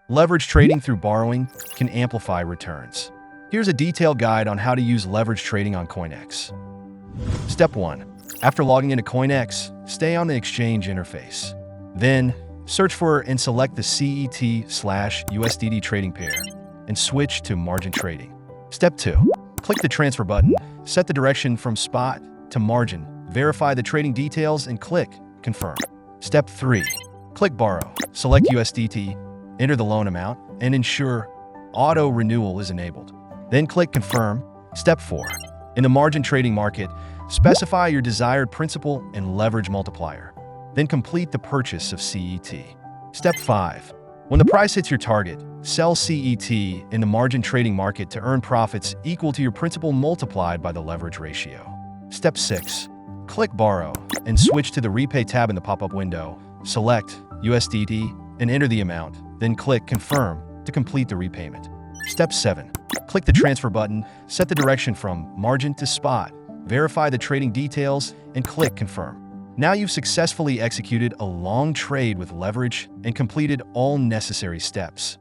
Leverage trading through borrowing can amplify returns. Here's a detailed guide on how to use leverage trading on CoinEx. Step 1. After logging into CoinEx, stay on the exchange interface. Then, search for and select the CET/USDT trading pair and switch to margin trading. Step 2. Click the transfer button, set the direction from spot to margin, verify the trading details, and click confirm. Step 3. Click borrow, select USDT, enter the loan amount, and ensure auto renewal is enabled. Then click confirm. Step 4. In the margin trading market, specify your desired principal and leverage multiplier. Then complete the purchase of CET. Step 5. When the price hits your target, sell CET in the margin trading market to earn profits equal to your principal multiplied by the leverage ratio. Step 6. Click borrow and switch to the repay tab in the pop-up window. Select USDT and enter the amount, then click confirm to complete the repayment. Step 7. Click the transfer button, set the direction from margin to spot, verify the trading details, and click confirm. Now you've successfully executed a long trade with leverage and completed all necessary steps.